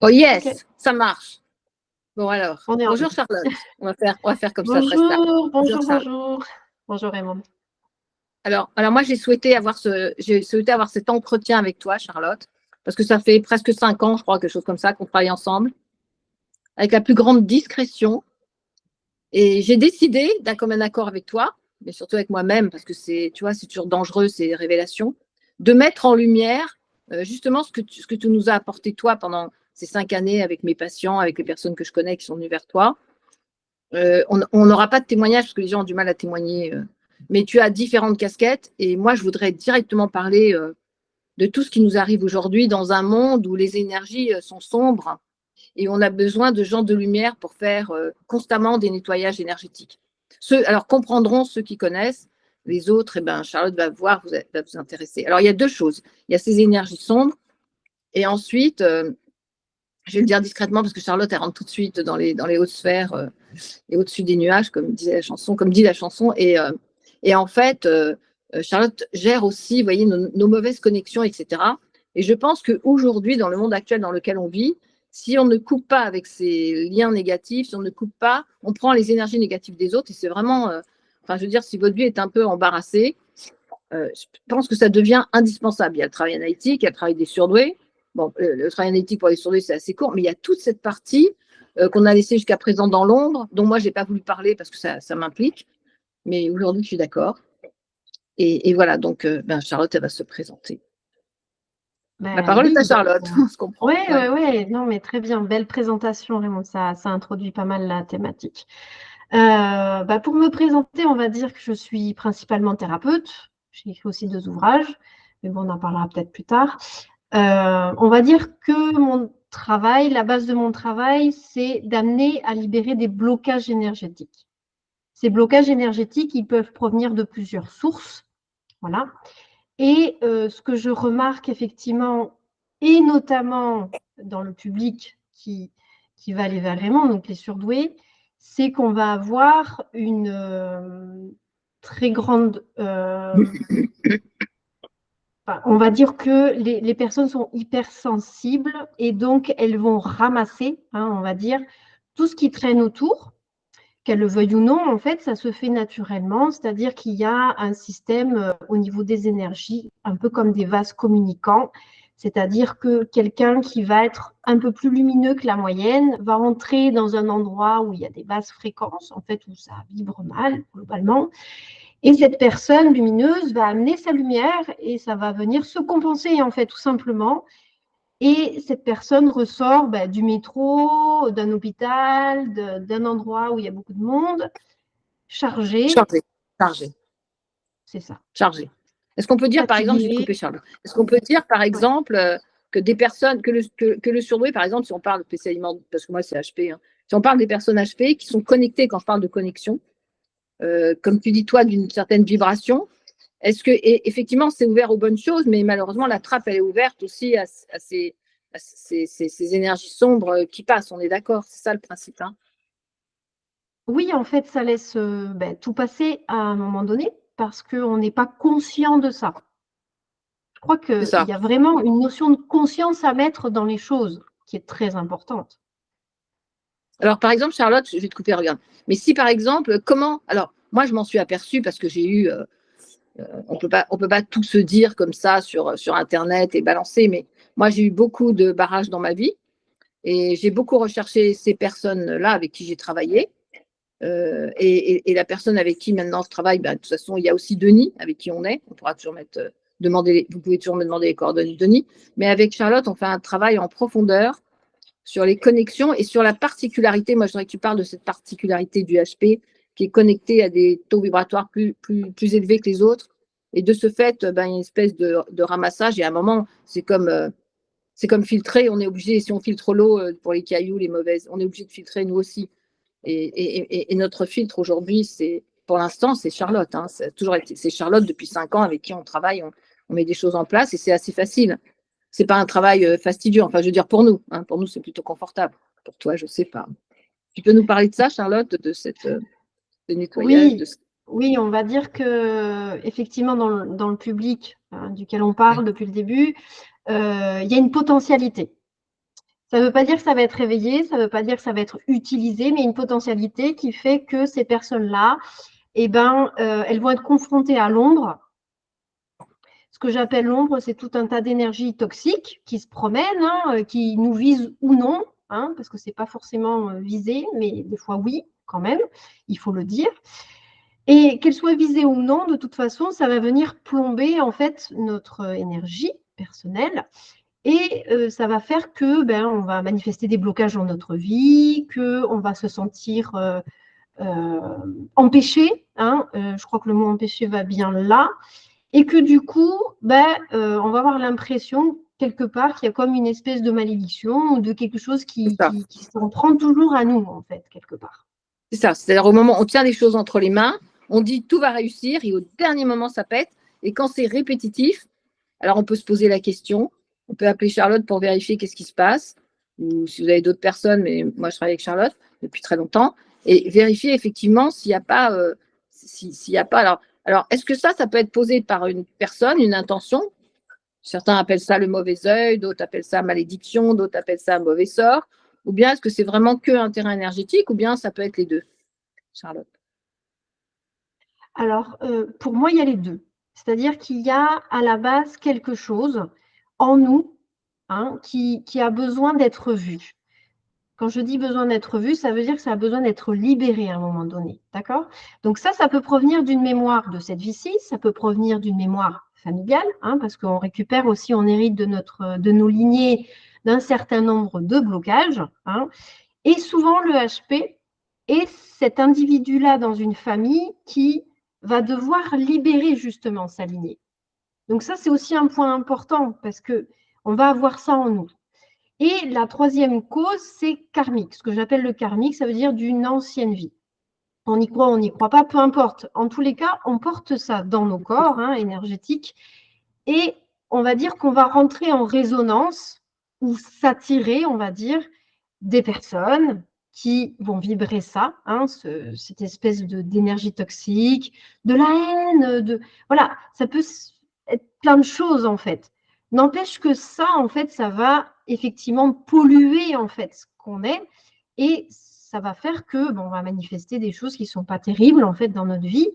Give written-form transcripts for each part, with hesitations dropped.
Oh Ok, yes, ça marche. Bon alors, on est en bonjour ligne. Charlotte. On va faire comme ça, très simple. Bonjour, Bonjour bonjour, Charlotte. bonjour. Bonjour Raymond. Alors moi j'ai souhaité avoir cet entretien avec toi, Charlotte, parce que ça fait presque 5 ans, je crois, quelque chose comme ça, qu'on travaille ensemble, avec la plus grande discrétion. Et j'ai décidé, d'un commun accord avec toi, mais surtout avec moi-même, parce que tu vois, c'est toujours dangereux ces révélations, de mettre en lumière justement ce que tu nous as apporté toi pendant ces 5 années avec mes patients, avec les personnes que je connais qui sont venues vers toi. On n'aura pas de témoignage parce que les gens ont du mal à témoigner. Mais tu as différentes casquettes et moi, je voudrais directement parler de tout ce qui nous arrive aujourd'hui dans un monde où les énergies sont sombres et on a besoin de gens de lumière pour faire constamment des nettoyages énergétiques. Alors, comprendront ceux qui connaissent. Les autres, eh ben, Charlotte va voir, va vous intéresser. Alors, il y a deux choses. Il y a ces énergies sombres et ensuite, je vais le dire discrètement parce que Charlotte, elle rentre tout de suite dans les hautes sphères et au-dessus des nuages, comme dit la chanson. Et en fait, Charlotte gère aussi, vous voyez, nos mauvaises connexions, etc. Et je pense qu'aujourd'hui, dans le monde actuel dans lequel on vit, si on ne coupe pas avec ces liens négatifs, si on ne coupe pas, on prend les énergies négatives des autres. Et c'est vraiment, enfin, je veux dire, si votre vie est un peu embarrassée, je pense que ça devient indispensable. Il y a le travail analytique, il y a le travail des surdoués. Bon, le travail analytique pour les surdoués, c'est assez court, mais il y a toute cette partie qu'on a laissée jusqu'à présent dans l'ombre, dont moi, je n'ai pas voulu parler parce que ça m'implique. Mais aujourd'hui, je suis d'accord. Et voilà, donc Charlotte, elle va se présenter. La Ben parole est à oui, Charlotte, on se oui, comprend. oui, Ouais. oui. Non, mais très bien. Belle présentation, Raymond. Ça introduit pas mal la thématique. Pour me présenter, on va dire que je suis principalement thérapeute. J'ai écrit aussi 2 ouvrages, mais bon, on en parlera peut-être plus tard. On va dire que mon travail, la base de mon travail, c'est d'amener à libérer des blocages énergétiques. Ces blocages énergétiques, ils peuvent provenir de plusieurs sources. Voilà. Et ce que je remarque effectivement, et notamment dans le public qui va aller vers Raymond, donc les surdoués, c'est qu'on va avoir une très grande... on va dire que les personnes sont hypersensibles et donc elles vont ramasser, on va dire, tout ce qui traîne autour. Qu'elle le veuille ou non, en fait, ça se fait naturellement, c'est-à-dire qu'il y a un système au niveau des énergies, un peu comme des vases communicants, c'est-à-dire que quelqu'un qui va être un peu plus lumineux que la moyenne va entrer dans un endroit où il y a des basses fréquences, en fait, où ça vibre mal, globalement, et cette personne lumineuse va amener sa lumière et ça va venir se compenser, en fait, tout simplement. Et cette personne ressort du métro, d'un hôpital, d'un endroit où il y a beaucoup de monde, chargé, Chargé, chargé, c'est ça, chargé. Est-ce qu'on peut dire, par exemple, je vais te fatigué. couper Charlotte, est-ce qu'on peut dire, par Ouais. exemple, que des personnes, que le surdoué, par exemple, si on parle spécialement, parce que moi c'est HP, hein, si on parle des personnes HP qui sont connectées, quand je parle de connexion, comme tu dis toi, d'une certaine vibration, est-ce que, effectivement, c'est ouvert aux bonnes choses, mais malheureusement, la trappe, elle est ouverte aussi à ces énergies sombres qui passent, on est d'accord, c'est ça le principe. Hein. Oui, en fait, ça laisse tout passer à un moment donné parce qu'on n'est pas conscient de ça. Je crois C'est qu'il ça. y a vraiment une notion de conscience à mettre dans les choses qui est très importante. Alors, par exemple, Charlotte, je vais te couper, regarde. Mais si, par exemple, comment. Alors, moi, je m'en suis aperçue parce que j'ai eu. On peut pas tout se dire comme ça sur Internet et balancer, mais moi, j'ai eu beaucoup de barrages dans ma vie et j'ai beaucoup recherché ces personnes-là avec qui j'ai travaillé. Et la personne avec qui maintenant je travaille, de toute façon, il y a aussi Denis avec qui on est. On pourra toujours vous pouvez toujours me demander les coordonnées de Denis. Mais avec Charlotte, on fait un travail en profondeur sur les connexions et sur la particularité. Moi, je voudrais que tu parles de cette particularité du HP qui est connecté à des taux vibratoires plus élevés que les autres. Et de ce fait, il y a une espèce de ramassage. Et à un moment, c'est comme filtrer. On est obligé, si on filtre l'eau pour les cailloux, les mauvaises, on est obligé de filtrer nous aussi. Et notre filtre aujourd'hui, pour l'instant, c'est Charlotte. Hein. C'est Charlotte depuis 5 ans avec qui on travaille. On met des choses en place et c'est assez facile. C'est pas un travail fastidieux. Enfin, je veux dire pour nous. Hein. Pour nous, c'est plutôt confortable. Pour toi, je sais pas. Tu peux nous parler de ça, Charlotte, de nettoyage Oui, on va dire que effectivement dans le public duquel on parle depuis le début, il y a une potentialité. Ça ne veut pas dire que ça va être réveillé, ça ne veut pas dire que ça va être utilisé, mais une potentialité qui fait que ces personnes-là, eh ben, elles vont être confrontées à l'ombre. Ce que j'appelle l'ombre, c'est tout un tas d'énergies toxiques qui se promènent, hein, qui nous visent ou non, hein, parce que ce n'est pas forcément visé, mais des fois oui, quand même, il faut le dire. Et qu'elles soient visées ou non, de toute façon, ça va venir plomber en fait notre énergie personnelle. Et ça va faire que on va manifester des blocages dans notre vie, qu'on va se sentir empêché. Hein, je crois que le mot empêché va bien là. Et que du coup, on va avoir l'impression quelque part qu'il y a comme une espèce de malédiction ou de quelque chose qui s'en prend toujours à nous, en fait, quelque part. C'est ça, c'est-à-dire au moment où on tient les choses entre les mains, on dit tout va réussir et au dernier moment ça pète. Et quand c'est répétitif, alors on peut se poser la question, on peut appeler Charlotte pour vérifier qu'est-ce qui se passe, ou si vous avez d'autres personnes, mais moi je travaille avec Charlotte depuis très longtemps, et vérifier effectivement s'il n'y a pas, s'il y a pas. Alors est-ce que ça peut être posé par une personne, une intention? Certains appellent ça le mauvais œil, d'autres appellent ça malédiction, d'autres appellent ça mauvais sort. Ou bien est-ce que c'est vraiment qu'un terrain énergétique, ou bien ça peut être les deux, Charlotte? Alors, pour moi, il y a les deux. C'est-à-dire qu'il y a à la base quelque chose en nous, hein, qui a besoin d'être vu. Quand je dis besoin d'être vu, ça veut dire que ça a besoin d'être libéré à un moment donné. D'accord? Donc ça peut provenir d'une mémoire de cette vie-ci, ça peut provenir d'une mémoire familiale, hein, parce qu'on récupère aussi, on hérite de nos lignées d'un certain nombre de blocages. Hein, et souvent, le HP est cet individu-là dans une famille qui va devoir libérer justement sa lignée. Donc ça, c'est aussi un point important parce qu'on va avoir ça en nous. Et la troisième cause, c'est karmique. Ce que j'appelle le karmique, ça veut dire d'une ancienne vie. On y croit, on n'y croit pas, peu importe. En tous les cas, on porte ça dans nos corps énergétiques et on va dire qu'on va rentrer en résonance ou s'attirer, on va dire, des personnes qui vont vibrer ça, cette espèce d'énergie toxique, de la haine, voilà, ça peut être plein de choses en fait. N'empêche que ça, en fait, ça va effectivement polluer en fait ce qu'on est et ça va faire que on va manifester des choses qui ne sont pas terribles en fait dans notre vie.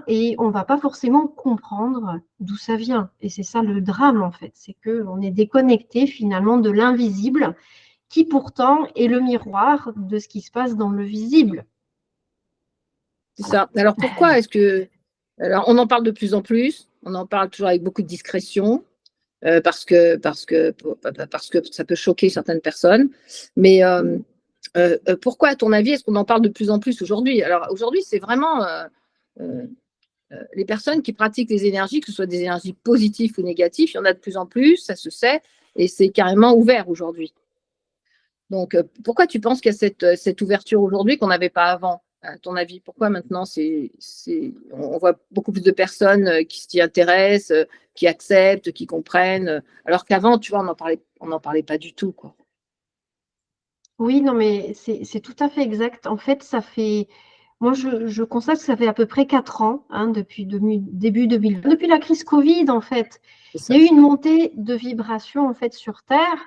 Et on ne va pas forcément comprendre d'où ça vient. Et c'est ça le drame, en fait, c'est qu'on est déconnecté finalement de l'invisible, qui pourtant est le miroir de ce qui se passe dans le visible. C'est ça. Alors pourquoi est-ce que... Alors on en parle de plus en plus, on en parle toujours avec beaucoup de discrétion, parce que ça peut choquer certaines personnes. Mais pourquoi, à ton avis, est-ce qu'on en parle de plus en plus aujourd'hui? Alors aujourd'hui, c'est vraiment les personnes qui pratiquent les énergies, que ce soit des énergies positives ou négatives, il y en a de plus en plus, ça se sait, et c'est carrément ouvert aujourd'hui. Donc, pourquoi tu penses qu'il y a cette ouverture aujourd'hui qu'on n'avait pas avant, à ton avis? Pourquoi maintenant on voit beaucoup plus de personnes qui s'y intéressent, qui acceptent, qui comprennent, alors qu'avant, tu vois, on n'en parlait pas du tout, quoi. Oui, non, mais c'est tout à fait exact. En fait, moi, je constate que ça fait à peu près 4 ans, depuis début 2020, depuis la crise Covid, en fait. Il y a eu une montée de vibrations, en fait, sur Terre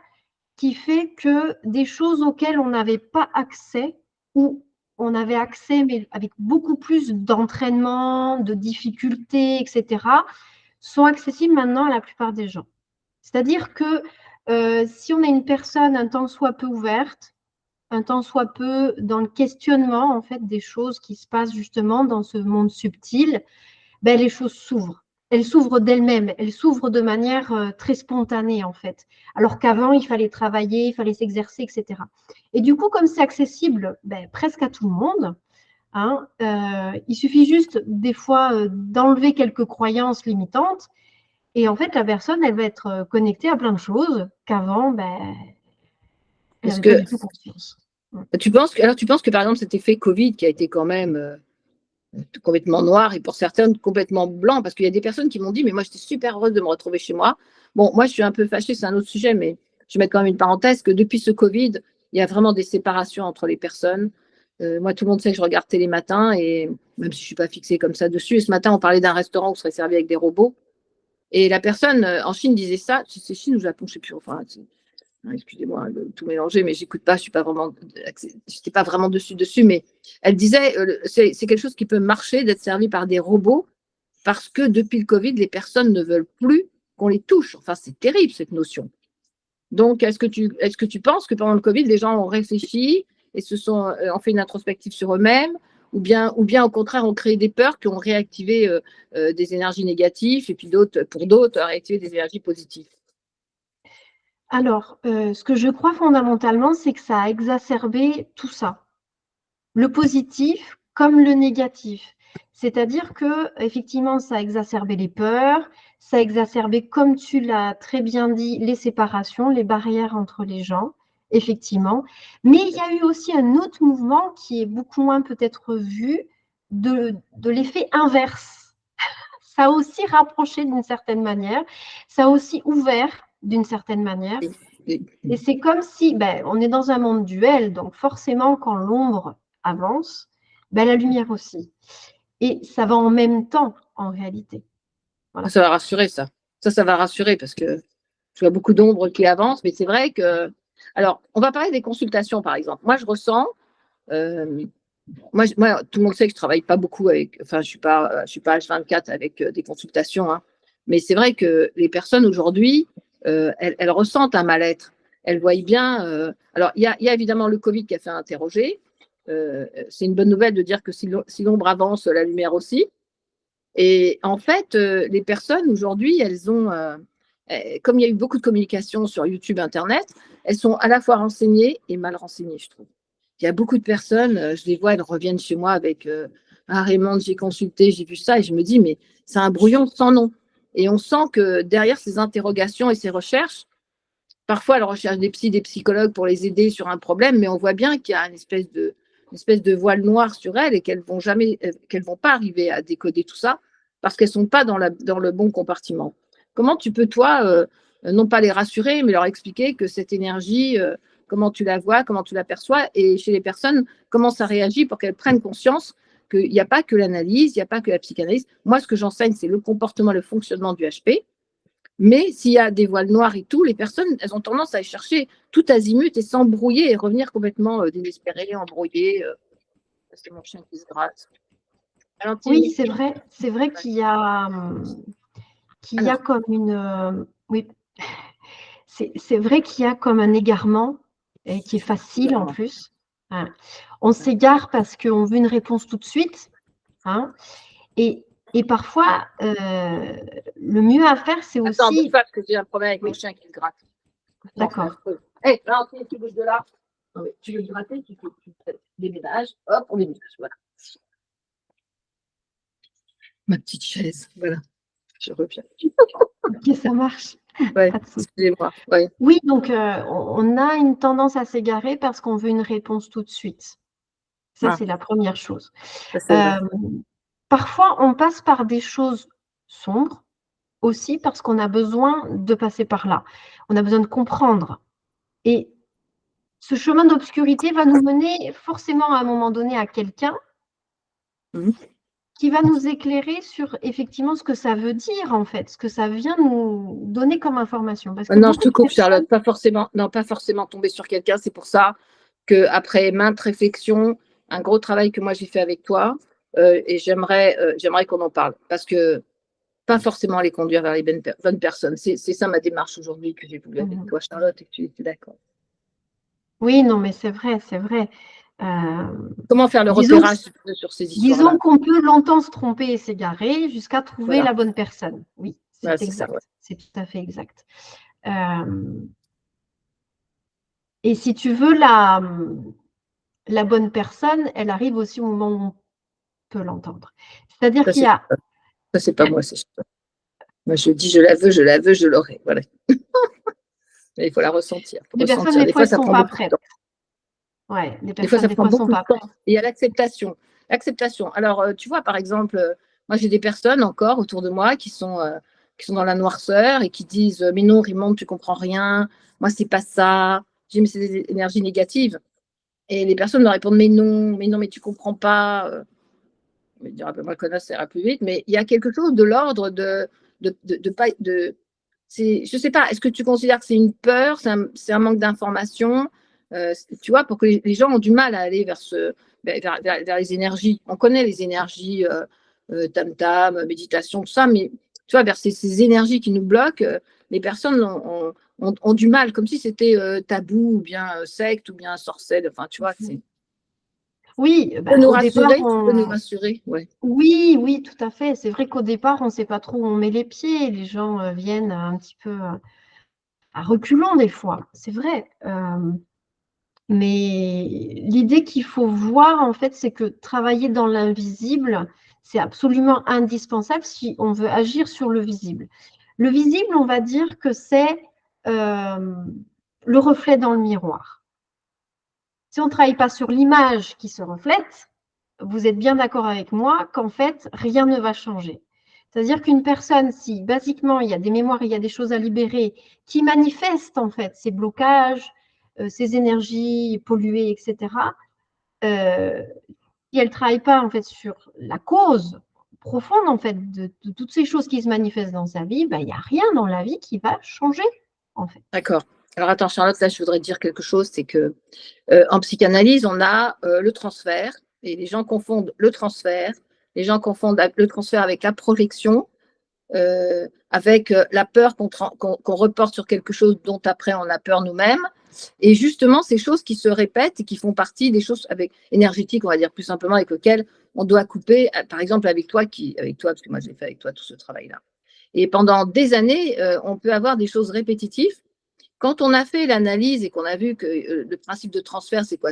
qui fait que des choses auxquelles on n'avait pas accès, ou on avait accès, mais avec beaucoup plus d'entraînement, de difficultés, etc., sont accessibles maintenant à la plupart des gens. C'est-à-dire que si on a une personne un tant soit peu ouverte, un tant soit peu dans le questionnement en fait des choses qui se passent justement dans ce monde subtil, les choses s'ouvrent. Elles s'ouvrent d'elles-mêmes, elles s'ouvrent de manière très spontanée en fait. Alors qu'avant, il fallait travailler, il fallait s'exercer, etc. Et du coup, comme c'est accessible presque à tout le monde, il suffit juste des fois d'enlever quelques croyances limitantes et en fait, la personne, elle va être connectée à plein de choses qu'avant, elle n'avait pas du tout conscience. Tu penses que, par exemple, cet effet Covid qui a été quand même complètement noir et pour certaines complètement blanc, parce qu'il y a des personnes qui m'ont dit, mais moi, j'étais super heureuse de me retrouver chez moi. Bon, moi, je suis un peu fâchée, c'est un autre sujet, mais je vais mettre quand même une parenthèse, que depuis ce Covid, il y a vraiment des séparations entre les personnes. Moi, tout le monde sait que je regarde télé matin, et même si je ne suis pas fixée comme ça dessus, et ce matin, on parlait d'un restaurant où serait servi avec des robots. Et la personne en Chine disait ça, c'est Chine ou Japon, je ne sais plus, enfin, excusez-moi de tout mélanger, mais j'écoute pas, je n'étais pas vraiment dessus, mais elle disait, c'est quelque chose qui peut marcher d'être servi par des robots parce que depuis le Covid, les personnes ne veulent plus qu'on les touche. Enfin, c'est terrible cette notion. Donc, est-ce que tu penses que pendant le Covid, les gens ont réfléchi et ont fait une introspective sur eux-mêmes, ou bien au contraire ont créé des peurs qui ont réactivé des énergies négatives, et puis pour d'autres, réactivé des énergies positives? Alors, ce que je crois fondamentalement, c'est que ça a exacerbé tout ça, le positif comme le négatif. C'est-à-dire que effectivement, ça a exacerbé les peurs, ça a exacerbé, comme tu l'as très bien dit, les séparations, les barrières entre les gens, effectivement. Mais il y a eu aussi un autre mouvement qui est beaucoup moins peut-être vu, de l'effet inverse. Ça a aussi rapproché d'une certaine manière, ça a aussi ouvert d'une certaine manière. Et c'est comme si, on est dans un monde duel, donc forcément, quand l'ombre avance, la lumière aussi. Et ça va en même temps, en réalité. Voilà. Ça va rassurer, ça. Ça va rassurer parce que je vois beaucoup d'ombres qui avancent, mais c'est vrai que… Alors, on va parler des consultations, par exemple. Moi, je ressens… moi, tout le monde sait que je ne travaille pas beaucoup avec… Enfin, je ne suis pas H24 avec des consultations, hein, mais c'est vrai que les personnes aujourd'hui, elles ressentent un mal-être. Elles voient bien… alors, il y a évidemment le Covid qui a fait interroger. C'est une bonne nouvelle de dire que si l'ombre avance, la lumière aussi. Et en fait, les personnes aujourd'hui, elles ont… comme il y a eu beaucoup de communication sur YouTube, Internet, elles sont à la fois renseignées et mal renseignées, je trouve. Il y a beaucoup de personnes, je les vois, elles reviennent chez moi avec ah, Raymond, j'ai consulté, j'ai vu ça, et je me dis, mais c'est un brouillon sans nom. Et on sent que derrière ces interrogations et ces recherches, parfois elles recherchent des psys, des psychologues pour les aider sur un problème, mais on voit bien qu'il y a une espèce de voile noir sur elles et qu'elles vont pas arriver à décoder tout ça parce qu'elles sont pas dans le bon compartiment. Comment tu peux, toi, non pas les rassurer, mais leur expliquer que cette énergie, comment tu la vois, comment tu l'aperçois, et chez les personnes, comment ça réagit pour qu'elles prennent conscience qu'il n'y a pas que l'analyse, il n'y a pas que la psychanalyse. Moi, ce que j'enseigne, c'est le comportement, le fonctionnement du HP. Mais s'il y a des voiles noirs et tout, les personnes, elles ont tendance à chercher tout azimut et s'embrouiller et revenir complètement désespérées, embrouillées. C'est mon chien qui se gratte. Oui, c'est vrai qu'il y a, comme une… oui, c'est vrai qu'il y a comme un égarement qui est facile en plus. Hein. On s'égare parce qu'on veut une réponse tout de suite. Hein. Et parfois, le mieux à faire, c'est aussi… Attends, bouge pas, parce que j'ai un problème avec mon chien qui se gratte. D'accord. Hé, Valentine, tu bouges de là. Non, mais tu veux te gratter, tu déménages. Hop, on déménage. Voilà. Ma petite chaise. Voilà. Je reviens. Ok, ça marche. Ouais, excusez-moi. Ouais. Oui, donc on a une tendance à s'égarer parce qu'on veut une réponse tout de suite. Ça, c'est la première chose. Parfois, on passe par des choses sombres aussi parce qu'on a besoin de passer par là. On a besoin de comprendre. Et ce chemin d'obscurité va nous mener forcément à un moment donné à quelqu'un qui va nous éclairer sur effectivement ce que ça veut dire en fait, ce que ça vient nous donner comme information. Parce que non, je te coupe, Charlotte, pas forcément tomber sur quelqu'un. C'est pour ça qu'après maintes réflexions, un gros travail que moi j'ai fait avec toi, et j'aimerais qu'on en parle. Parce que pas forcément les conduire vers les bonnes personnes. C'est ça ma démarche aujourd'hui que j'ai voulu avec toi, Charlotte, et que tu étais d'accord. Oui, non, mais c'est vrai, c'est vrai. Comment faire le repérage sur ces histoires-là? Disons qu'on peut longtemps se tromper et s'égarer jusqu'à trouver la bonne personne. Oui, c'est exact. C'est tout à fait exact. Et si tu veux, la bonne personne, elle arrive aussi au moment où on peut l'entendre. C'est-à-dire qu'il y a… Ça, c'est pas moi, c'est ça. Moi, je dis, je la veux, je l'aurai. Voilà. Mais il faut la ressentir. Les personnes, des fois, elles ne sont pas prêtes. Ouais, des fois, ça prend beaucoup de temps. Et il y a l'acceptation. L'acceptation. Alors, tu vois, par exemple, moi, j'ai des personnes encore autour de moi qui sont dans la noirceur et qui disent mais non, Raymond, tu comprends rien. Moi, c'est pas ça. J'ai mis ces énergies négatives. Et les personnes me répondent mais non, mais tu comprends pas. Je vais dire, moi, connasse, ça ira plus vite. Mais il y a quelque chose de l'ordre de je ne sais pas, est-ce que tu considères que c'est une peur, c'est un manque d'information, tu vois, pour que les gens ont du mal à aller vers les énergies. On connaît les énergies tam-tam, méditation, tout ça, mais tu vois, vers ces énergies qui nous bloquent, les personnes ont du mal, comme si c'était tabou, ou bien secte, ou bien sorcelle, enfin, tu vois, c'est… Oui, Tu peux nous au départ, rassurer, tu peux nous rassurer, ouais. oui, oui, tout à fait. C'est vrai qu'au départ, on ne sait pas trop où on met les pieds. Les gens viennent un petit peu à reculons des fois, c'est vrai. Mais l'idée qu'il faut voir, en fait, c'est que travailler dans l'invisible, c'est absolument indispensable si on veut agir sur le visible. Le visible, on va dire que c'est le reflet dans le miroir. Si on ne travaille pas sur l'image qui se reflète, vous êtes bien d'accord avec moi qu'en fait, rien ne va changer. C'est-à-dire qu'une personne, si basiquement, il y a des mémoires, il y a des choses à libérer, qui manifestent en fait ces blocages, ces énergies polluées, etc., si elle ne travaille pas en fait sur la cause profonde en fait de toutes ces choses qui se manifestent dans sa vie, ben, il n'y a rien dans la vie qui va changer en fait. D'accord. Alors attends, Charlotte, là, je voudrais dire quelque chose, c'est que en psychanalyse, on a le transfert, et les gens confondent le transfert avec la projection, avec la peur qu'on reporte sur quelque chose dont après on a peur nous-mêmes. Et justement, ces choses qui se répètent et qui font partie des choses énergétiques, on va dire plus simplement, avec lesquelles on doit couper, par exemple avec toi, parce que moi j'ai fait avec toi tout ce travail-là. Et pendant des années, on peut avoir des choses répétitives. Quand on a fait l'analyse et qu'on a vu que le principe de transfert, c'est quoi?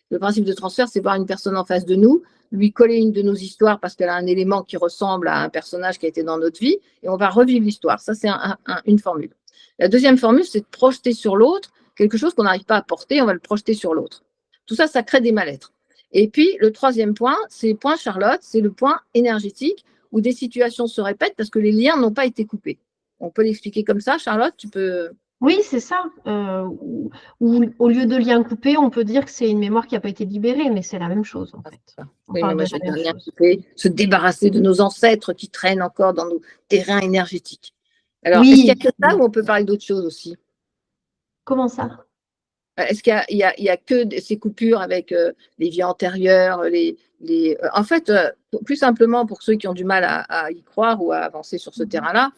Le principe de transfert, c'est voir une personne en face de nous, lui coller une de nos histoires parce qu'elle a un élément qui ressemble à un personnage qui a été dans notre vie, et on va revivre l'histoire. Ça, c'est une formule. La deuxième formule, c'est de projeter sur l'autre quelque chose qu'on n'arrive pas à porter, on va le projeter sur l'autre. Tout ça, ça crée des mal-être. Et puis, le troisième point, c'est le point Charlotte, c'est le point énergétique, où des situations se répètent parce que les liens n'ont pas été coupés. On peut l'expliquer comme ça, Charlotte? Tu peux… Oui, c'est ça. Ou au lieu de lien coupé, on peut dire que c'est une mémoire qui n'a pas été libérée, mais c'est la même chose en fait. On Oui, mais parle moi, de je la veux dire, même lien chose. coupé, se débarrasser de nos ancêtres qui traînent encore dans nos terrains énergétiques. Alors, est-ce qu'il y a Oui, que ça, ou on peut parler d'autres choses aussi? comment ça? Est-ce qu'il y a que ces coupures avec les vies antérieures, en fait, plus simplement pour ceux qui ont du mal à y croire ou à avancer sur ce terrain-là,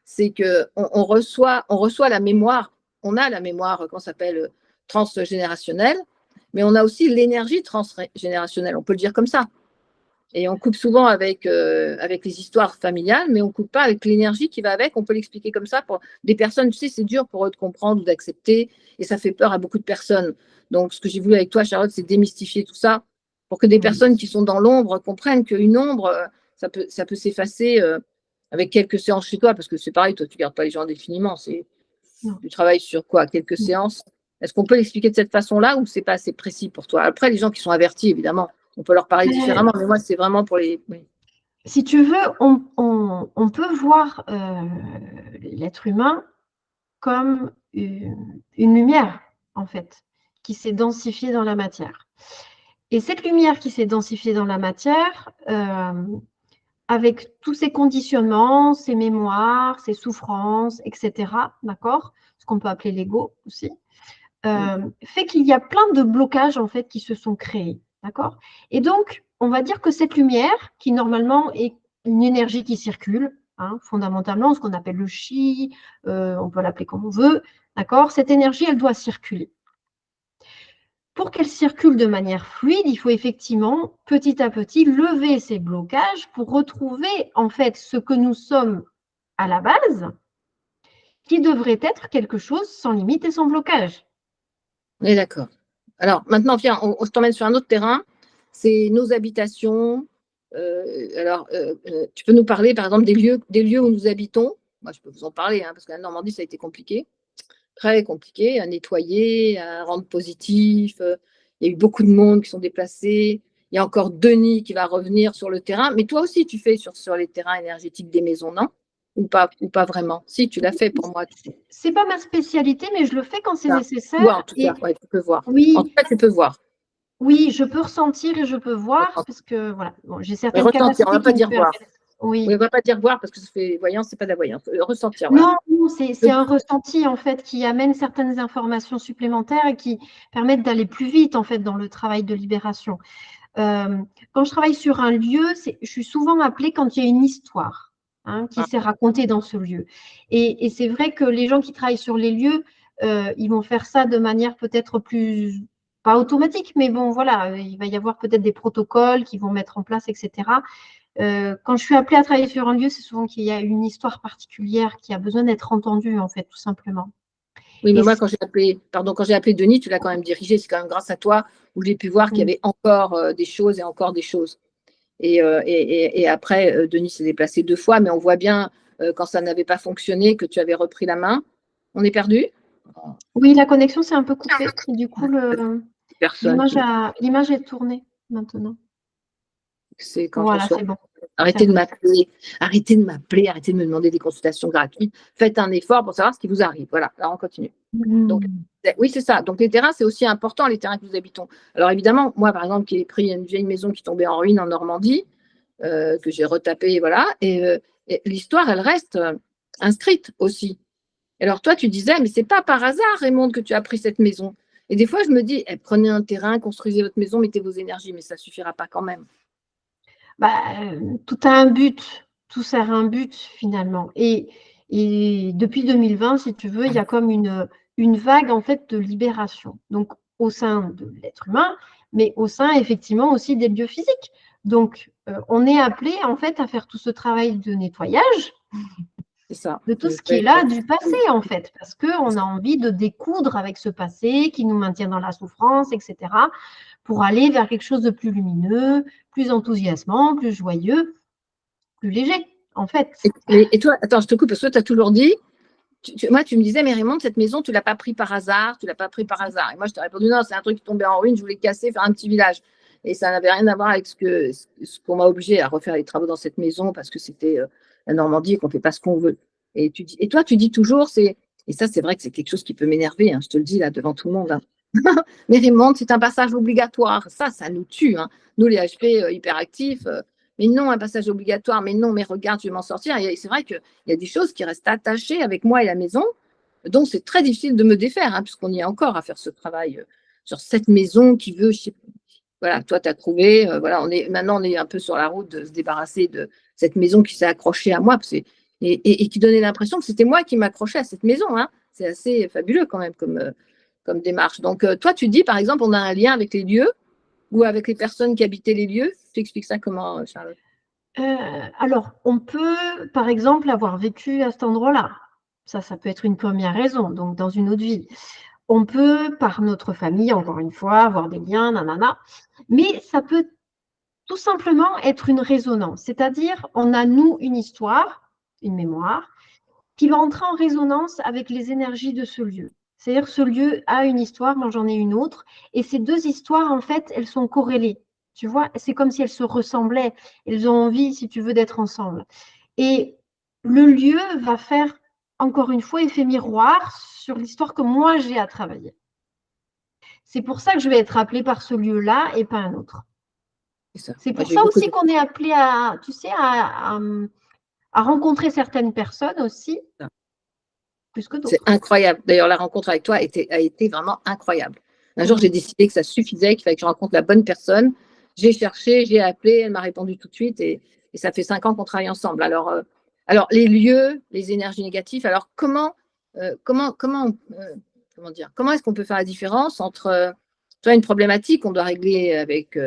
c'est qu'on reçoit la mémoire, on a la mémoire qu'on s'appelle transgénérationnelle, mais on a aussi l'énergie transgénérationnelle, on peut le dire comme ça. Et on coupe souvent avec les histoires familiales, mais on ne coupe pas avec l'énergie qui va avec. On peut l'expliquer comme ça. Pour des personnes, tu sais, c'est dur pour eux de comprendre ou d'accepter, et ça fait peur à beaucoup de personnes. Donc, ce que j'ai voulu avec toi, Charlotte, c'est démystifier tout ça pour que des personnes qui sont dans l'ombre comprennent qu'une ombre, ça peut s'effacer avec quelques séances chez toi, parce que c'est pareil, toi, tu ne gardes pas les gens indéfiniment. Tu travailles sur quoi? Quelques séances. Est-ce qu'on peut l'expliquer de cette façon-là, ou c'est pas assez précis pour toi? Après, les gens qui sont avertis, évidemment, on peut leur parler différemment, mais moi, c'est vraiment pour les… Oui. Si tu veux, on peut voir l'être humain comme une lumière, en fait, qui s'est densifiée dans la matière. Et cette lumière qui s'est densifiée dans la matière, avec tous ses conditionnements, ses mémoires, ses souffrances, etc., d'accord, ce qu'on peut appeler l'ego aussi, fait qu'il y a plein de blocages, en fait, qui se sont créés, d'accord? Et donc, on va dire que cette lumière, qui normalement est une énergie qui circule, hein, fondamentalement, ce qu'on appelle le chi, on peut l'appeler comme on veut, d'accord? Cette énergie, elle doit circuler. Pour qu'elle circule de manière fluide, il faut effectivement, petit à petit, lever ces blocages pour retrouver, en fait, ce que nous sommes à la base, qui devrait être quelque chose sans limite et sans blocage. On est d'accord. Alors, maintenant, viens, on t'emmène sur un autre terrain. C'est nos habitations. Tu peux nous parler, par exemple, des lieux où nous habitons. Moi, je peux vous en parler, hein, parce que la Normandie, ça a été compliqué. Très compliqué à nettoyer, à rendre positif. Il y a eu beaucoup de monde qui sont déplacés. Il y a encore Denis qui va revenir sur le terrain. Mais toi aussi, tu fais sur les terrains énergétiques des maisons, non? Ou pas vraiment? Si, tu l'as fait pour moi. C'est pas ma spécialité, mais je le fais quand c'est nécessaire. Ouais, en tout cas, ouais, tu peux voir. Oui, En tout cas, tu peux voir. oui, je peux ressentir et je peux voir, parce que voilà, bon, j'ai certaines Ressentir, on capacités ne va qui pas me dire voir. permettent. Oui. Oui, on ne va pas dire voir parce que ça fait voyance, c'est pas de la voyance. Ressentir, voilà. Non, non, c'est un ressenti en fait qui amène certaines informations supplémentaires et qui permettent d'aller plus vite en fait dans le travail de libération. Quand je travaille sur un lieu, je suis souvent appelée quand il y a une histoire qui s'est racontée dans ce lieu. Et c'est vrai que les gens qui travaillent sur les lieux, ils vont faire ça de manière peut-être plus, pas automatique, mais bon, voilà, il va y avoir peut-être des protocoles qu'ils vont mettre en place, etc. Quand je suis appelée à travailler sur un lieu, c'est souvent qu'il y a une histoire particulière qui a besoin d'être entendue, en fait, tout simplement. Oui, mais Et moi, quand j'ai appelé Denis, tu l'as quand même dirigé. C'est quand même grâce à toi où j'ai pu voir qu'il y avait encore des choses et encore des choses. Et après, Denis s'est déplacé 2 fois, mais on voit bien quand ça n'avait pas fonctionné que tu avais repris la main. On est perdu? oui, la connexion s'est un peu coupée. Et du coup, l'image est tournée maintenant. C'est quand on Voilà, soit. c'est bon. Arrêtez de m'appeler, arrêtez de me demander des consultations gratuites. Faites un effort pour savoir ce qui vous arrive. Voilà, là, on continue. Donc, oui, c'est ça. Donc, les terrains, c'est aussi important, les terrains que nous habitons. Alors, évidemment, moi, par exemple, qui ai pris une vieille maison qui tombait en ruine en Normandie, que j'ai retapée, voilà, et l'histoire, elle reste inscrite aussi. Alors, toi, tu disais, mais c'est pas par hasard, Raymond, que tu as pris cette maison. Et des fois, je me dis, prenez un terrain, construisez votre maison, mettez vos énergies, mais ça suffira pas quand même. Tout a un but, tout sert à un but finalement. Et depuis 2020, si tu veux, il y a comme une vague en fait de libération. Donc au sein de l'être humain, mais au sein effectivement aussi des lieux physiques. Donc on est appelé en fait à faire tout ce travail de nettoyage Ça. de tout ce qui est là du passé en fait, parce qu'on a envie de découdre avec ce passé qui nous maintient dans la souffrance, etc., pour aller vers quelque chose de plus lumineux, plus enthousiasmant, plus joyeux, plus léger, en fait. Et toi, attends, je te coupe, parce que toi, tu as toujours dit, moi, tu me disais, mais Raymond, cette maison, tu ne l'as pas pris par hasard, tu ne l'as pas pris par hasard. Et moi, je t'ai répondu, non, c'est un truc qui tombait en ruine, je voulais casser, faire un petit village. Et ça n'avait rien à voir avec ce qu'on m'a obligé à refaire les travaux dans cette maison, parce que c'était la Normandie et qu'on ne fait pas ce qu'on veut. Et toi, tu dis toujours, et ça, c'est vrai que c'est quelque chose qui peut m'énerver, je te le dis là devant tout le monde. Mais Raymond, c'est un passage obligatoire. Ça nous tue. Nous, les HP hyperactifs, mais non, un passage obligatoire, mais non, mais regarde, je vais m'en sortir. Et c'est vrai qu'il y a des choses qui restent attachées avec moi et la maison, dont c'est très difficile de me défaire, puisqu'on y est encore à faire ce travail sur cette maison qui veut, voilà, toi, tu as trouvé, voilà, maintenant, on est un peu sur la route de se débarrasser de cette maison qui s'est accrochée à moi, et qui donnait l'impression que c'était moi qui m'accrochais à cette maison. C'est assez fabuleux quand même comme démarche. Donc, toi, tu dis, par exemple, on a un lien avec les lieux ou avec les personnes qui habitaient les lieux. Tu expliques ça comment, Charlotte? Alors, on peut, par exemple, avoir vécu à cet endroit-là. Ça peut être une première raison, donc dans une autre vie. On peut, par notre famille, encore une fois, avoir des liens, nanana. Mais ça peut tout simplement être une résonance. C'est-à-dire, on a, nous, une histoire, une mémoire, qui va entrer en résonance avec les énergies de ce lieu. C'est-à-dire que ce lieu a une histoire, moi j'en ai une autre, et ces deux histoires, en fait, elles sont corrélées. Tu vois, c'est comme si elles se ressemblaient, elles ont envie, si tu veux, d'être ensemble. Et le lieu va faire, encore une fois, effet miroir sur l'histoire que moi j'ai à travailler. C'est pour ça que je vais être appelée par ce lieu-là et pas un autre. C'est pour ça aussi qu'on est appelé à, tu sais, à rencontrer certaines personnes aussi, plus que d'autres. C'est incroyable. D'ailleurs, la rencontre avec toi a été vraiment incroyable. Un jour, j'ai décidé que ça suffisait, qu'il fallait que je rencontre la bonne personne. J'ai cherché, j'ai appelé, elle m'a répondu tout de suite et ça fait 5 ans qu'on travaille ensemble. Alors, les lieux, les énergies négatives, alors comment est-ce qu'on peut faire la différence entre une problématique qu'on doit régler avec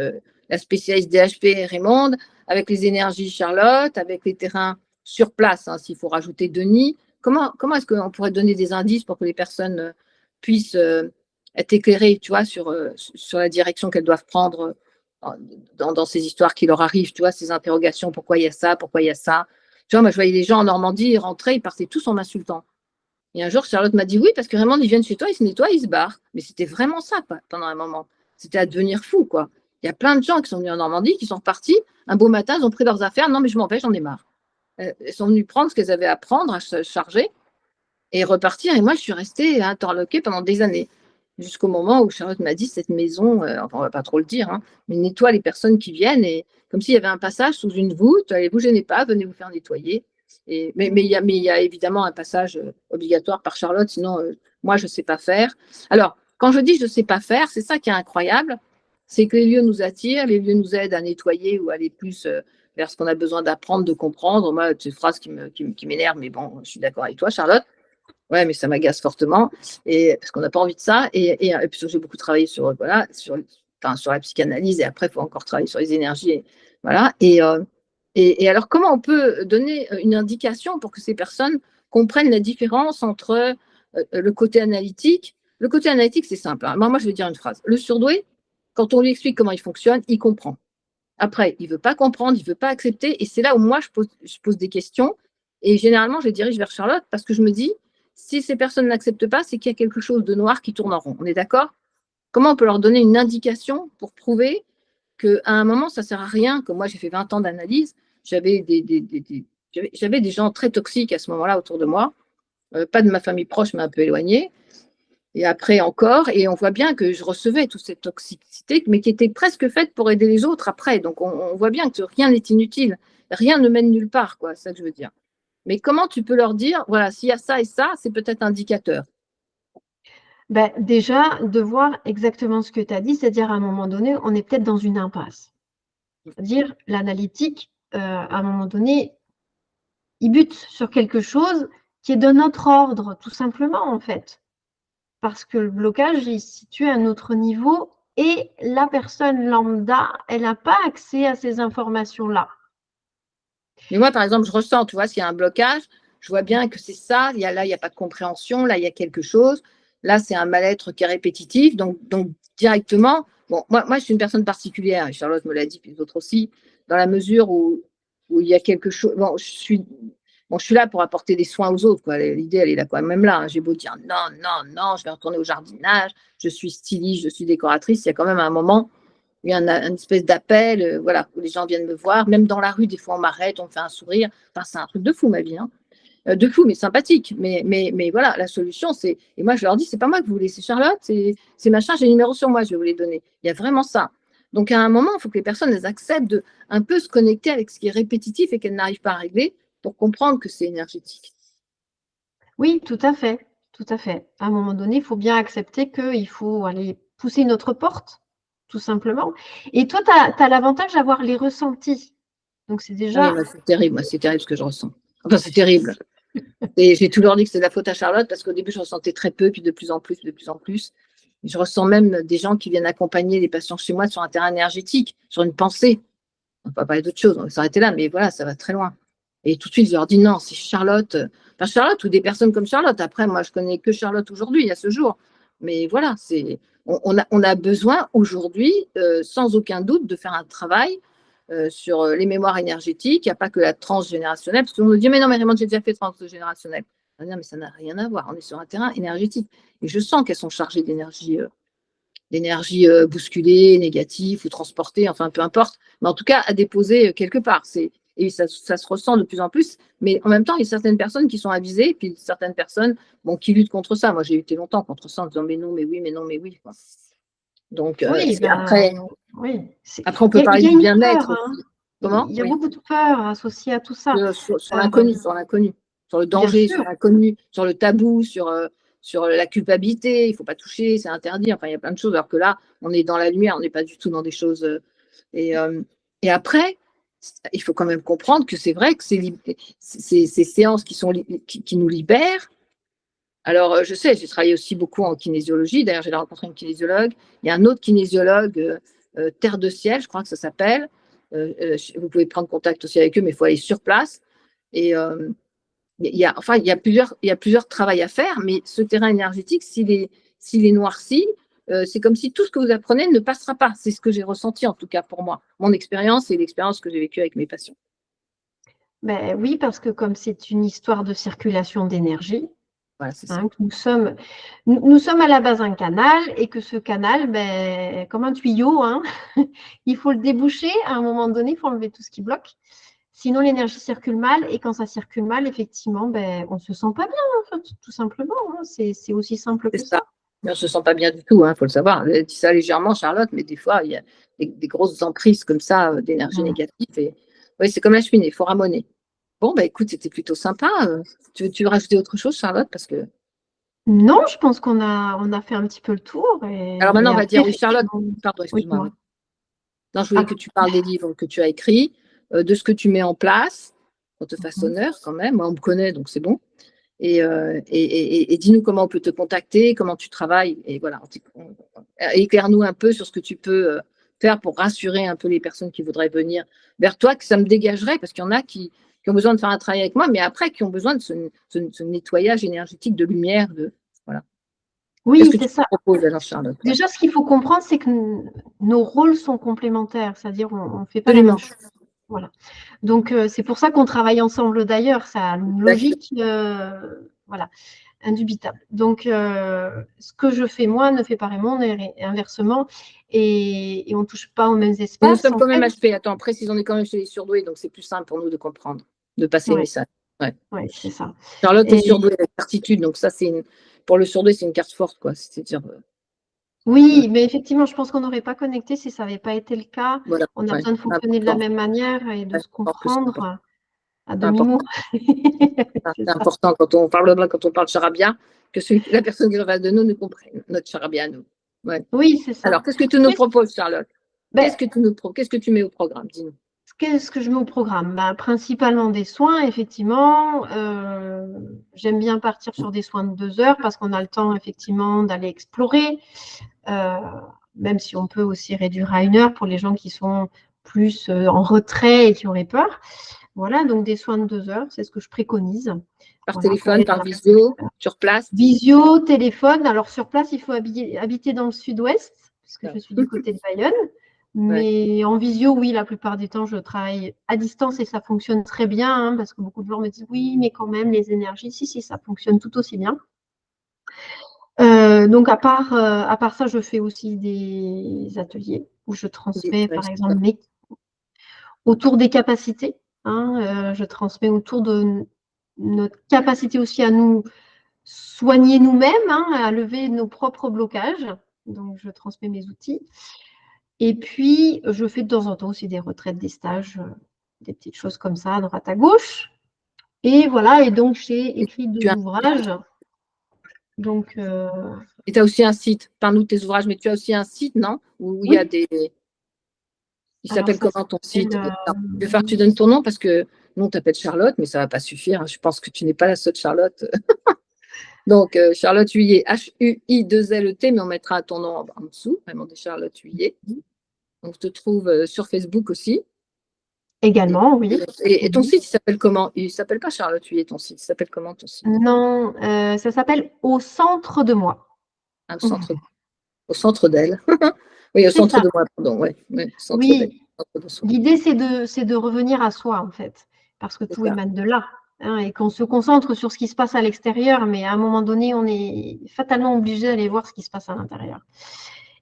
la spécialiste DHP Raymond, avec les énergies Charlotte, avec les terrains sur place, s'il faut rajouter Denis. Comment est-ce qu'on pourrait donner des indices pour que les personnes puissent être éclairées, tu vois, sur la direction qu'elles doivent prendre dans ces histoires qui leur arrivent, tu vois, ces interrogations, pourquoi il y a ça, pourquoi il y a ça. Tu vois, moi, je voyais les gens en Normandie, ils rentraient, ils partaient tous en m'insultant. Et un jour, Charlotte m'a dit oui, parce que vraiment, ils viennent chez toi, ils se nettoient, ils se barrent. Mais c'était vraiment ça, pendant un moment. C'était à devenir fou, quoi. Il y a plein de gens qui sont venus en Normandie, qui sont repartis. Un beau matin, ils ont pris leurs affaires. Non, mais je m'en vais, j'en ai marre. Elles sont venues prendre ce qu'elles avaient à prendre, à se charger et repartir. Et moi, je suis restée interloquée pendant des années. jusqu'au moment où Charlotte m'a dit, cette maison, enfin, on va pas trop le dire, hein, mais nettoie les personnes qui viennent, et comme s'il y avait un passage sous une voûte, allez, vous gênez pas, venez vous faire nettoyer. Mais il y a évidemment un passage obligatoire par Charlotte, sinon, moi, je ne sais pas faire. Alors, quand je dis je ne sais pas faire, c'est ça qui est incroyable, c'est que les lieux nous attirent, les lieux nous aident à nettoyer ou à aller plus vers ce qu'on a besoin d'apprendre, de comprendre. Moi, c'est une phrase qui m'énerve, mais bon, je suis d'accord avec toi, Charlotte. Ouais, mais ça m'agace fortement, parce qu'on n'a pas envie de ça. Et puis, j'ai beaucoup travaillé sur, voilà, sur la psychanalyse, et après, il faut encore travailler sur les énergies. Voilà. Et alors, comment on peut donner une indication pour que ces personnes comprennent la différence entre le côté analytique? Le côté analytique, c'est simple, hein. Moi, je vais dire une phrase. Le surdoué, quand on lui explique comment il fonctionne, il comprend. Après, il ne veut pas comprendre, il ne veut pas accepter. Et c'est là où moi, je pose des questions. Et généralement, je les dirige vers Charlotte parce que je me dis, si ces personnes n'acceptent pas, c'est qu'il y a quelque chose de noir qui tourne en rond. On est d'accord? Comment on peut leur donner une indication pour prouver qu'à un moment, ça ne sert à rien? Comme moi, j'ai fait 20 ans d'analyse, j'avais des gens très toxiques à ce moment-là autour de moi. Pas de ma famille proche, mais un peu éloignée. Et après encore, et on voit bien que je recevais toute cette toxicité, mais qui était presque faite pour aider les autres après. Donc on voit bien que rien n'est inutile, rien ne mène nulle part, quoi, c'est ça que je veux dire. Mais comment tu peux leur dire, voilà, s'il y a ça et ça, c'est peut-être indicateur. Ben, déjà, de voir exactement ce que tu as dit, c'est-à-dire à un moment donné, on est peut-être dans une impasse. C'est-à-dire, l'analytique, à un moment donné, il bute sur quelque chose qui est de notre ordre, tout simplement, en fait. Parce que le blocage, il se situe à un autre niveau et la personne lambda, elle n'a pas accès à ces informations-là. Mais moi, par exemple, je ressens, tu vois, s'il y a un blocage, je vois bien que c'est ça, là, il n'y a pas de compréhension, là, il y a quelque chose, là, c'est un mal-être qui est répétitif, donc directement, bon, moi, je suis une personne particulière, et Charlotte me l'a dit, puis les autres aussi, dans la mesure où il y a quelque chose, bon, je suis là pour apporter des soins aux autres, quoi. L'idée, elle est là quand même là, hein. J'ai beau dire non, non, non, je vais retourner au jardinage, je suis styliste, je suis décoratrice, il y a quand même un moment, il y a une espèce d'appel, voilà, où les gens viennent me voir. Même dans la rue, des fois, on m'arrête, on me fait un sourire. Enfin, c'est un truc de fou, ma vie, hein. De fou, mais sympathique. Mais voilà, la solution, c'est. Et moi, je leur dis, c'est pas moi que vous voulez, c'est Charlotte, c'est machin, j'ai le numéro sur moi, je vais vous les donner. Il y a vraiment ça. Donc, à un moment, il faut que les personnes elles acceptent de un peu se connecter avec ce qui est répétitif et qu'elles n'arrivent pas à régler pour comprendre que c'est énergétique. Oui, tout à fait, tout à fait. À un moment donné, il faut bien accepter qu'il faut aller pousser notre porte, tout simplement. Et toi, tu as l'avantage d'avoir les ressentis. Donc, c'est Ah oui, déjà… moi, c'est terrible ce que je ressens. Enfin, c'est terrible. Et j'ai toujours dit que c'est de la faute à Charlotte parce qu'au début, je ressentais très peu, puis de plus en plus, de plus en plus. Je ressens même des gens qui viennent accompagner les patients chez moi sur un terrain énergétique, sur une pensée. On va parler d'autre chose, on va s'arrêter là, mais voilà, ça va très loin. Et tout de suite, je leur dis non, c'est Charlotte. Enfin, Charlotte ou des personnes comme Charlotte. Après, moi, je connais que Charlotte aujourd'hui, à ce jour. Mais voilà, on a besoin aujourd'hui, sans aucun doute, de faire un travail sur les mémoires énergétiques. Il n'y a pas que la transgénérationnelle, parce qu'on nous dit, mais non, mais Raymond, j'ai déjà fait transgénérationnel. Non, mais ça n'a rien à voir. On est sur un terrain énergétique. Et je sens qu'elles sont chargées d'énergie bousculée, négative ou transportée, enfin peu importe, mais en tout cas à déposer quelque part. Et ça se ressent de plus en plus, mais en même temps, il y a certaines personnes qui sont avisées, puis certaines personnes qui luttent contre ça. Moi, j'ai lutté longtemps contre ça en disant mais non, mais oui, mais non, mais oui, quoi. Donc, Oui, après, oui. on peut Il parler y a du une peur, bien-être hein. aussi. Comment? Il y a Oui. beaucoup de peur associée à tout ça. Sur l'inconnu, sur le Bien danger, sur sûr. l'inconnu, sur le tabou, sur la culpabilité, il ne faut pas toucher, c'est interdit. Enfin, il y a plein de choses. Alors que là, on est dans la lumière, on n'est pas du tout dans des choses. Et, euh, et après, il faut quand même comprendre que c'est vrai que ces séances qui nous libèrent. Alors, je sais, j'ai travaillé aussi beaucoup en kinésiologie. D'ailleurs, j'ai rencontré une kinésiologue. Il y a un autre kinésiologue, Terre de Ciel, je crois que ça s'appelle. Vous pouvez prendre contact aussi avec eux, mais il faut aller sur place. Et il y a plusieurs travails à faire, mais ce terrain énergétique, s'il est noirci, c'est comme si tout ce que vous apprenez ne passera pas. C'est ce que j'ai ressenti, en tout cas pour moi. Mon expérience et l'expérience que j'ai vécue avec mes patients. Ben oui, parce que comme c'est une histoire de circulation d'énergie, Voilà, c'est ça. hein, que nous sommes à la base un canal et que ce canal, ben, comme un tuyau, hein, il faut le déboucher. À un moment donné, il faut enlever tout ce qui bloque. Sinon, l'énergie circule mal et quand ça circule mal, effectivement, ben, on ne se sent pas bien, en fait, tout simplement, hein. C'est aussi simple C'est que ça. ça. Mais on ne se sent pas bien du tout, il faut le savoir. Elle dit ça légèrement, Charlotte, mais des fois, il y a des grosses emprises comme ça d'énergie négative. Et oui, c'est comme la cheminée, il faut ramoner. Bon, bah écoute, c'était plutôt sympa. Tu veux rajouter autre chose, Charlotte? Parce que... Non, je pense qu'on a fait un petit peu le tour. Alors maintenant, on va après, dire, oui, Charlotte, pardon, oui, excuse-moi. moi. Oui. Non, je voulais que tu parles des livres que tu as écrits, de ce que tu mets en place, qu'on te fasse honneur quand même. Moi, on me connaît, donc c'est bon. Et dis-nous comment on peut te contacter, comment tu travailles. Et voilà, éclaire-nous un peu sur ce que tu peux faire pour rassurer un peu les personnes qui voudraient venir vers toi, que ça me dégagerait, parce qu'il y en a qui ont besoin de faire un travail avec moi, mais après qui ont besoin de ce nettoyage énergétique de lumière. Voilà. Oui, Qu'est-ce que c'est tu ça. proposes alors, Charlotte? Déjà, ce qu'il faut comprendre, c'est que nos rôles sont complémentaires, c'est-à-dire on ne fait pas la Absolument. même chose. Voilà. Donc, c'est pour ça qu'on travaille ensemble d'ailleurs. Ça a une logique voilà, indubitable. Donc, ce que je fais moi ne fait pas Raymond et inversement. Et on ne touche pas aux mêmes Mais nous espaces. sommes En quand même fait. HP. Attends, précise, on est quand même chez les surdoués, donc c'est plus simple pour nous de comprendre, de passer les Ouais, messages. Ouais. ouais, c'est ça. Charlotte est Et surdouée avec certitude, donc ça, pour le surdoué, c'est une carte forte, quoi. C'est-à-dire, oui, mais effectivement, je pense qu'on n'aurait pas connecté si ça n'avait pas été le cas. voilà, On a ouais, besoin de fonctionner de la important. même manière et de Ouais, se encore plus important. comprendre à C'est important. demi-mot. C'est C'est ça. important quand on parle charabia, que la personne qui est en face de nous comprenne notre charabia à nous. Ouais. Oui, c'est ça. Alors, qu'est-ce que tu nous proposes, Charlotte? Ben, Qu'est-ce que tu mets au programme? Dis-nous. qu'est-ce que je mets au programme? Ben, principalement des soins, effectivement. J'aime bien partir sur des soins de 2 heures parce qu'on a le temps, effectivement, d'aller explorer. Euh, même si on peut aussi réduire à 1 heure pour les gens qui sont plus en retrait et qui auraient peur. Voilà, donc des soins de 2 heures, c'est ce que je préconise. Par Voilà, téléphone, par visio, sur place? visio, téléphone. Alors sur place, il faut habiter dans le sud-ouest, puisque je suis du côté de Bayonne. Ouais. Mais en visio, oui, la plupart du temps, je travaille à distance et ça fonctionne très bien, hein, parce que beaucoup de gens me disent oui, mais quand même, les énergies, si, ça fonctionne tout aussi bien. Donc, à part ça, je fais aussi des ateliers où je transmets, par exemple, autour des capacités. Hein, je transmets autour de notre capacité aussi à nous soigner nous-mêmes, hein, à lever nos propres blocages. Donc, je transmets mes outils. Et puis, je fais de temps en temps aussi des retraites, des stages, des petites choses comme ça, à droite à gauche. Et voilà, et donc j'ai écrit 2 ouvrages. Donc, Et tu as aussi un site. Parle-nous de tes ouvrages, mais tu as aussi un site, non? Où il y a oui, des. Il alors s'appelle ça comment ton site? s'appelle Je vais faire que tu donnes ton nom parce que nous, on t'appelle Charlotte, mais ça ne va pas suffire. Je pense que tu n'es pas la seule Charlotte. Donc, Charlotte Huillet, H-U-I-2-L-E-T, mais on mettra ton nom en dessous, vraiment de Charlotte Huillet. On te trouve sur Facebook aussi. également, oui. Et ton site, il s'appelle comment? Il ne s'appelle pas Charlotte Huillet, ton site. Il s'appelle comment ton site? Non, ça s'appelle Au centre de moi. Au centre d'elle. Oui, au C'est centre ça. de moi, pardon. Ouais, centre d'elle. Oui, l'idée, c'est de revenir à soi, en fait, parce que tout émane de là. Hein, et qu'on se concentre sur ce qui se passe à l'extérieur, mais à un moment donné, on est fatalement obligé d'aller voir ce qui se passe à l'intérieur.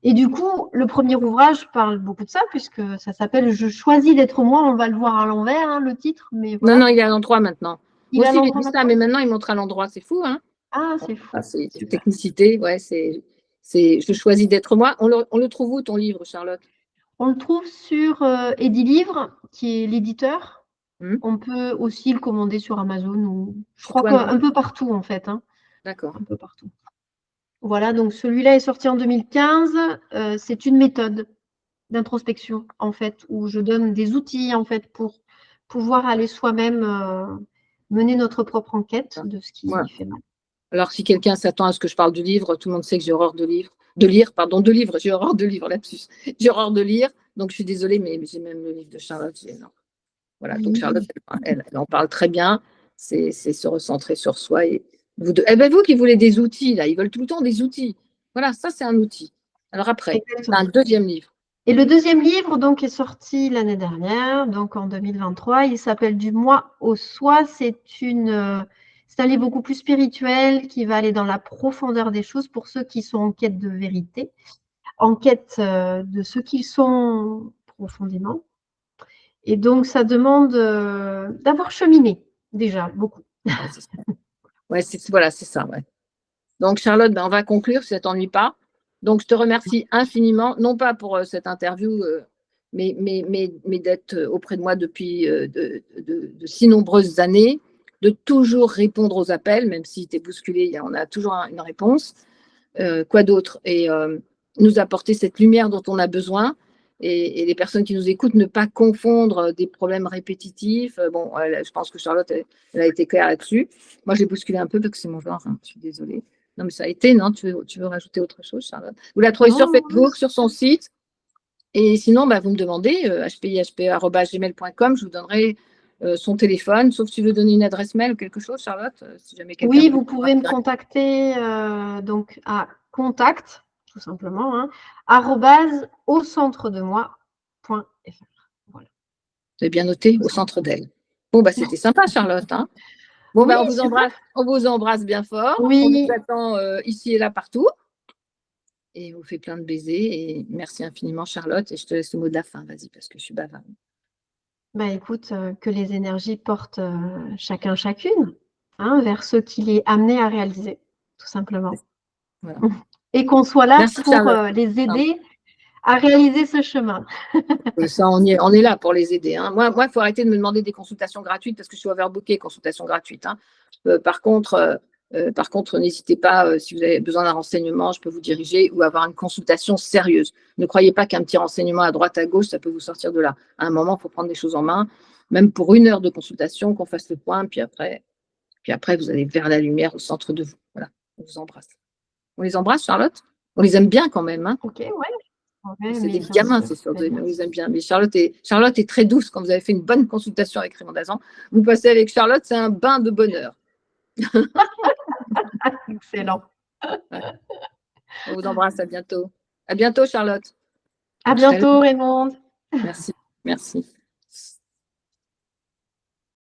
Et du coup, le premier ouvrage parle beaucoup de ça, puisque ça s'appelle Je choisis d'être moi. On va le voir à l'envers, hein, le titre, mais voilà. Non, il est à l'endroit maintenant. Il Moi est à aussi, j'ai l'endroit dit ça, maintenant. mais maintenant, il montre à l'endroit. C'est fou, hein? Ah, c'est fou. C'est une technicité. Ouais, je choisis d'être moi. On le trouve où, ton livre, Charlotte? On le trouve sur Edilivre, qui est l'éditeur. On peut aussi le commander sur Amazon ou je crois qu'un peu partout en fait. Hein. D'accord. Un peu partout. Voilà, donc celui-là est sorti en 2015. C'est une méthode d'introspection en fait, où je donne des outils en fait pour pouvoir aller soi-même mener notre propre enquête de ce qui fait mal. Alors, si quelqu'un s'attend à ce que je parle du livre, tout le monde sait que j'ai horreur de lire, j'ai horreur de livres, lapsus. J'ai horreur de lire, donc je suis désolée, mais j'ai même le livre de Charlotte. Voilà, donc Charlotte, elle en parle très bien, c'est se recentrer sur soi. Et vous qui voulez des outils, là, ils veulent tout le temps des outils. Voilà, ça, c'est un outil. Alors après, un deuxième livre. Et le deuxième livre, donc, est sorti l'année dernière, donc en 2023. Il s'appelle Du moi au soi. C'est un livre beaucoup plus spirituel qui va aller dans la profondeur des choses pour ceux qui sont en quête de vérité, en quête de ce qu'ils sont profondément. Et donc, ça demande d'avoir cheminé déjà beaucoup. Ouais, voilà, c'est ça, ouais. Donc, Charlotte, ben, on va conclure si ça ne t'ennuie pas. Donc, je te remercie infiniment, non pas pour cette interview, mais d'être auprès de moi depuis de si nombreuses années, de toujours répondre aux appels, même si tu es bousculé, on a toujours une réponse. Quoi d'autre? Et nous apporter cette lumière dont on a besoin. Et les personnes qui nous écoutent, ne pas confondre des problèmes répétitifs. Bon, je pense que Charlotte, elle a été claire là-dessus. Moi, j'ai bousculé un peu parce que c'est mon genre, hein, je suis désolée. Non, mais ça a été, non? Tu veux rajouter autre chose, Charlotte? Vous la trouvez sur Facebook, sur son site. Et sinon, bah, vous me demandez, hpihpe@gmail.com, je vous donnerai son téléphone, sauf si tu veux donner une adresse mail ou quelque chose, Charlotte, si jamais quelqu'un. Oui, vous pouvez me contacter donc à contact, tout simplement, hein, @aucentredemoi.fr. Voilà. Vous avez bien noté, au centre d'elle. Bon, bah, c'était sympa, Charlotte. Hein. Bon, oui, bah, on vous embrasse bien fort. Oui. On vous attend ici et là partout. Et on vous fait plein de baisers. Et merci infiniment, Charlotte. Et je te laisse le mot de la fin, vas-y, parce que je suis bavarde. Bah, écoute, que les énergies portent chacun, chacune, hein, vers ce qu'il est amené à réaliser, tout simplement. Voilà. Et qu'on soit là merci, pour les aider à réaliser ce chemin. Ça, on est là pour les aider. Hein. Moi, il faut arrêter de me demander des consultations gratuites parce que je suis overbookée, consultations gratuites. Hein. Par contre, n'hésitez pas, si vous avez besoin d'un renseignement, je peux vous diriger ou avoir une consultation sérieuse. Ne croyez pas qu'un petit renseignement à droite, à gauche, ça peut vous sortir de là. À un moment, il faut prendre des choses en main, même pour 1 heure de consultation, qu'on fasse le point, puis après, vous allez vers la lumière au centre de vous. Voilà, on vous embrasse. On les embrasse, Charlotte? On les aime bien quand même. Hein. Ok, ouais. C'est des gamins, c'est sûr, on les aime bien. Mais Charlotte est très douce quand vous avez fait une bonne consultation avec Raymond Dazan. Vous passez avec Charlotte, c'est un bain de bonheur. Excellent. Ouais. On vous embrasse, à bientôt. À bientôt, Charlotte. À bientôt, Raymond. Merci.